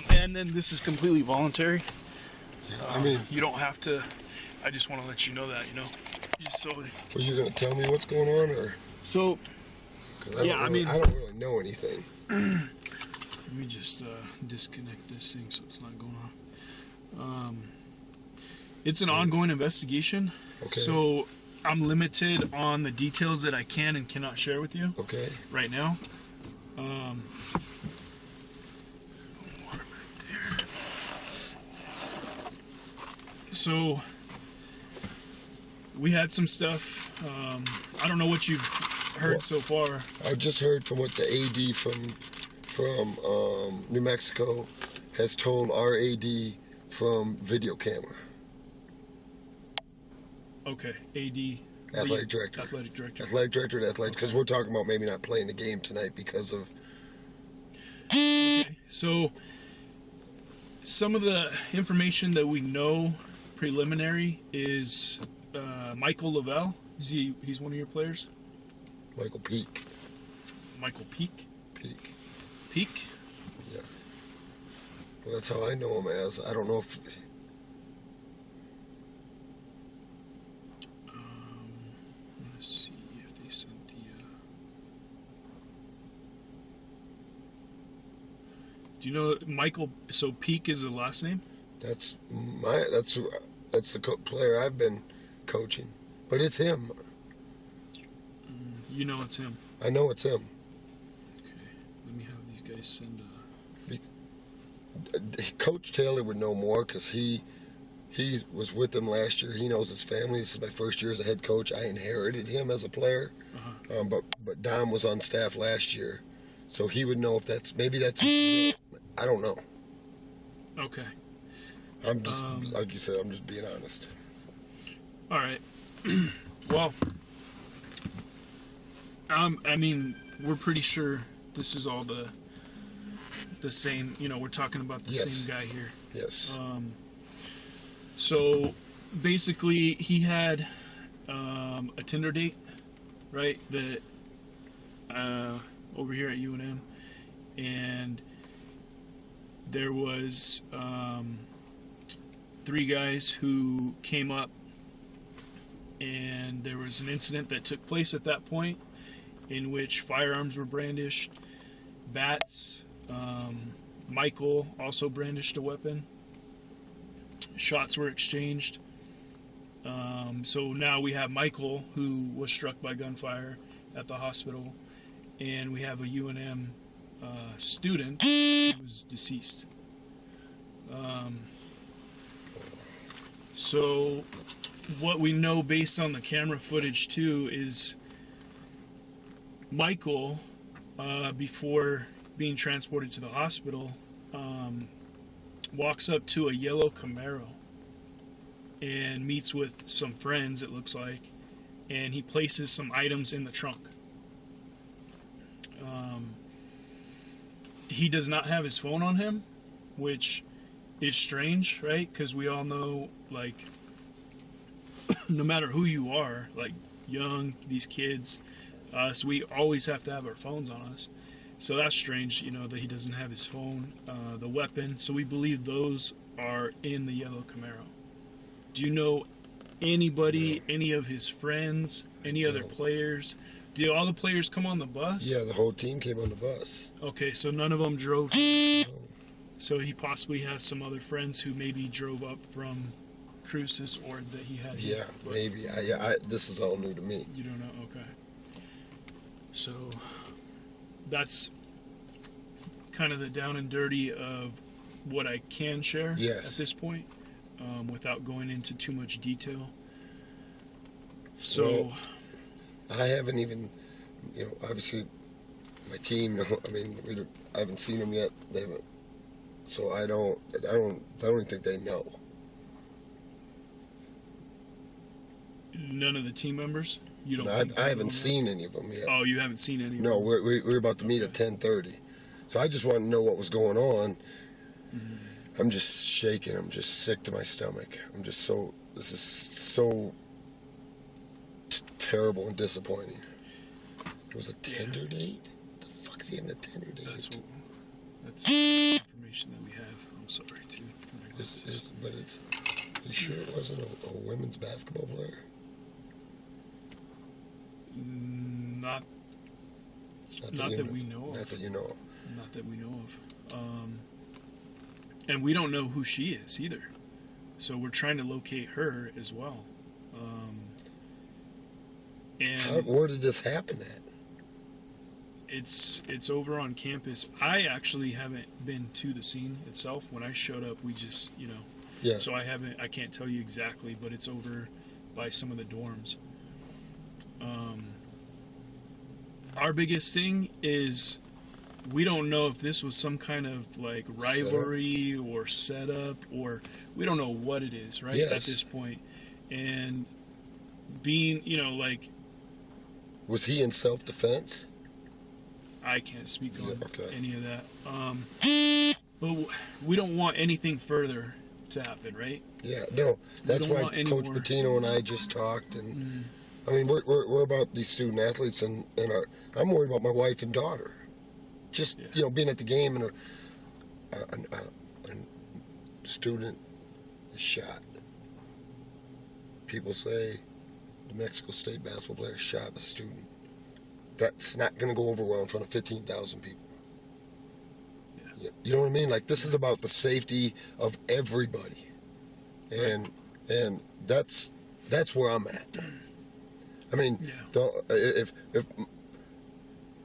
And then this is completely voluntary. I mean, you don't have to. I just want to let you know that, just so. Were you gonna tell me what's going on, or? So. I don't really know anything. Let me just disconnect this thing so it's not going on. It's an ongoing investigation. Okay. So I'm limited on the details that I can and cannot share with you. Okay. Right now. So we had some stuff. I don't know what you've heard so far. I just heard from what the AD from New Mexico has told our AD from video camera. Okay, AD. Athletic director. Athletic director. Athletic director to athletic, because we're talking about maybe not playing the game tonight because of. Okay, so some of the information that we know preliminary is Michael Lavelle. He's one of your players? Michael Peake. Michael Peake? Peake. Peake? Yeah. Well, that's how I know him as. I don't know if. Let's see if they sent the. Do you know Michael? So Peake is the last name? That's the player I've been coaching, but it's him. You know it's him. I know it's him. Okay, let me have these guys send. Coach Taylor would know more because he was with them last year. He knows his family. This is my first year as a head coach. I inherited him as a player, but Dom was on staff last year, so he would know if that's I don't know. Okay. I'm just like you said. I'm just being honest. All right. Well, I mean, we're pretty sure this is all the same. We're talking about the same guy here. Yes. So basically, he had a Tinder date, right? That over here at UNM, and there was 3 guys who came up, and there was an incident that took place at that point in which firearms were brandished, bats. Michael also brandished a weapon. Shots were exchanged. So now we have Michael, who was struck by gunfire at the hospital, and we have a UNM student who was deceased. So what we know based on the camera footage too is Michael, before being transported to the hospital, walks up to a yellow Camaro and meets with some friends, it looks like, and he places some items in the trunk. He does not have his phone on him, which is strange, right? Because we all know, like, no matter who you are, like young, these kids, so we always have to have our phones on us. So that's strange, that he doesn't have his phone, the weapon. So we believe those are in the yellow Camaro. Do you know anybody, any of his friends, any other players? Did all the players come on the bus? Yeah, the whole team came on the bus. Okay, so none of them drove. No. So he possibly has some other friends who maybe drove up from Cruces, or that he had. Yeah, maybe. This is all new to me. You don't know? Okay. So that's kind of the down and dirty of what I can share at this point, without going into too much detail. So well, I haven't even, obviously my team. I haven't seen them yet. They haven't. So I don't even think they know. None of the team members? You don't? No, I haven't seen any of them yet. Oh, you haven't seen any? No, we're about to meet at 10:30. So I just wanted to know what was going on. Mm-hmm. I'm just shaking. I'm just sick to my stomach. This is so terrible and disappointing. It was a Tinder date? What the fuck is he having a Tinder date? That's information information that we have. I'm sorry, too. But you sure it wasn't a women's basketball player? Not that we know of. Not that you know of. Not that we know of. And we don't know who she is either. So we're trying to locate her as well. Where did this happen at? It's over on campus. I actually haven't been to the scene itself. When I showed up, we just, Yeah. So I can't tell you exactly, but it's over by some of the dorms. Our biggest thing is we don't know if this was some kind of like rivalry or setup, or we don't know what it is, right? Yes. At this point. And being, Was he in self-defense? I can't speak on okay. any of that. But we don't want anything further to happen, right? Yeah, no. That's why Coach Patino and I just talked, and I mean, we're about these student athletes, and I'm worried about my wife and daughter. Just being at the game and a student is shot. People say the Mexico State basketball player shot a student. That's not going to go over well in front of 15,000 people. Yeah. You know what I mean? Like, this is about the safety of everybody, and that's where I'm at. I mean, if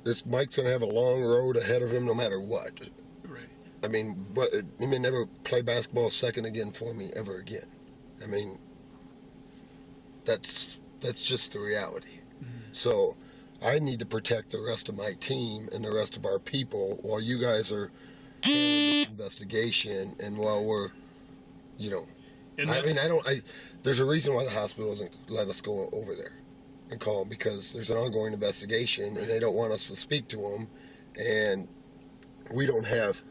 this Mike's going to have a long road ahead of him, no matter what. Right. I mean, but he may never play basketball second again for me ever again. I mean, that's just the reality. So I need to protect the rest of my team and the rest of our people while you guys are handling this investigation, and while we're, there's a reason why the hospital doesn't let us go over there and call them, because there's an ongoing investigation, and they don't want us to speak to them, and we don't have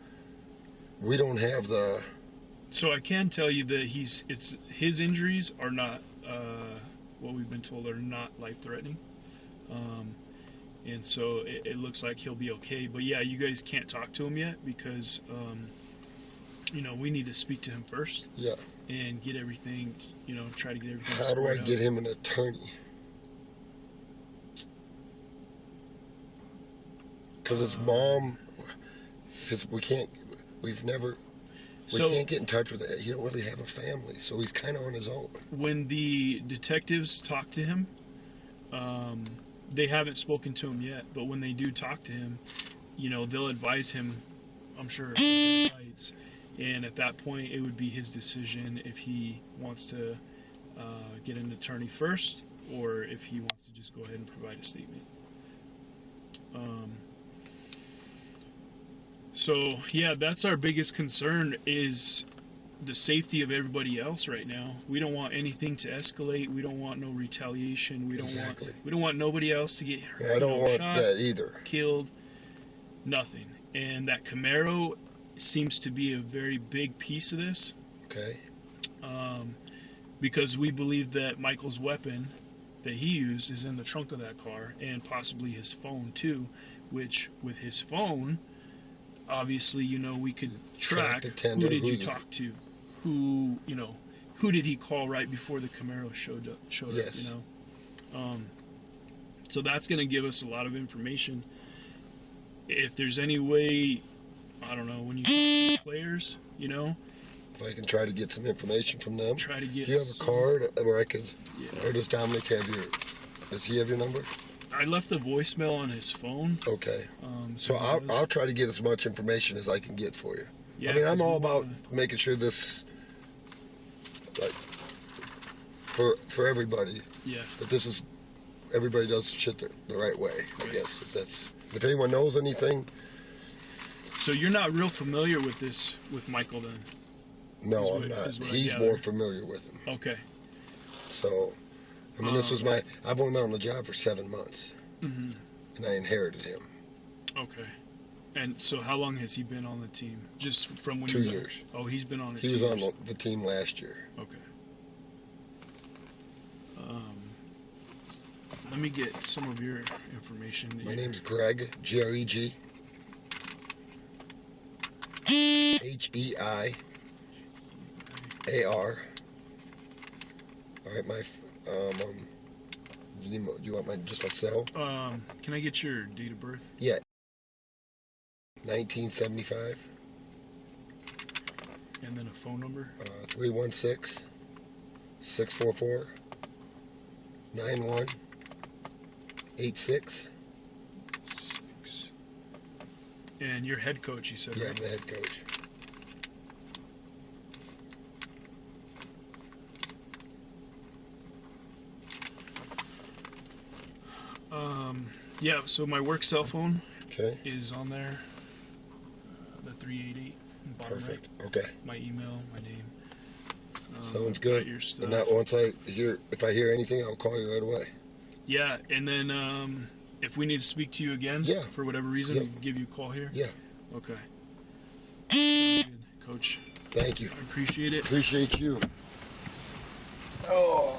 the. So I can tell you that his injuries are not what we've been told are not life-threatening, and so it looks like he'll be okay. But yeah, you guys can't talk to him yet because we need to speak to him first. Yeah. And get everything, try to get everything. How do I get him an attorney? Because his mom, we can't get in touch with it. He don't really have a family, so he's kind of on his own. When the detectives talk to him, they haven't spoken to him yet, but when they do talk to him, they'll advise him, I'm sure, of his rights. And at that point, it would be his decision if he wants to get an attorney first, or if he wants to just go ahead and provide a statement. So, yeah, that's our biggest concern, is the safety of everybody else right now. We don't want anything to escalate. We don't want no retaliation. We don't want nobody else to get hurt. I don't want shot, that either. Killed, nothing. And that Camaro seems to be a very big piece of this. Okay. Because we believe that Michael's weapon that he used is in the trunk of that car, and possibly his phone too, which with his phone, obviously, we could track who did you talk to, who did he call right before the Camaro showed yes. up, so that's going to give us a lot of information. If there's any way, I don't know, when you talk to the players, if I can try to get some information from them. Try to get. Do you have a card where I could, or does Dominic does he have your number? I left a voicemail on his phone. Okay. So I'll try to get as much information as I can get for you. Yeah, I mean, I'm all about making sure this, like, for everybody. Yeah. That this is, everybody does shit the right way. I guess if anyone knows anything. So you're not real familiar with this with Michael then? No, I'm not. He's more familiar with him. Okay. So, I mean, I've only been on the job for 7 months. Mm-hmm. And I inherited him. Okay. And so how long has he been on the team? Just from when 2 years. Oh, he's been on it. He was on the team last year. Okay. Let me get some of your information. My name's Greg, Greg. Heiar. All right, my you want just my cell? Can I get your date of birth? Yeah. 1975. And then a phone number? 316-644-9186. And you're head coach, you said, Yeah, right? I'm the head coach. Yeah, so my work cell phone Okay. is on there. The 388 bottom Perfect. right. Okay. My email, my name. Sounds good. Your stuff. And that if I hear anything, I'll call you right away. Yeah, and then if we need to speak to you again, Yeah. for whatever reason, Yep. we can give you a call here. Yeah. Okay. Sounds good, Coach. Thank you. I appreciate it. Appreciate you. Oh.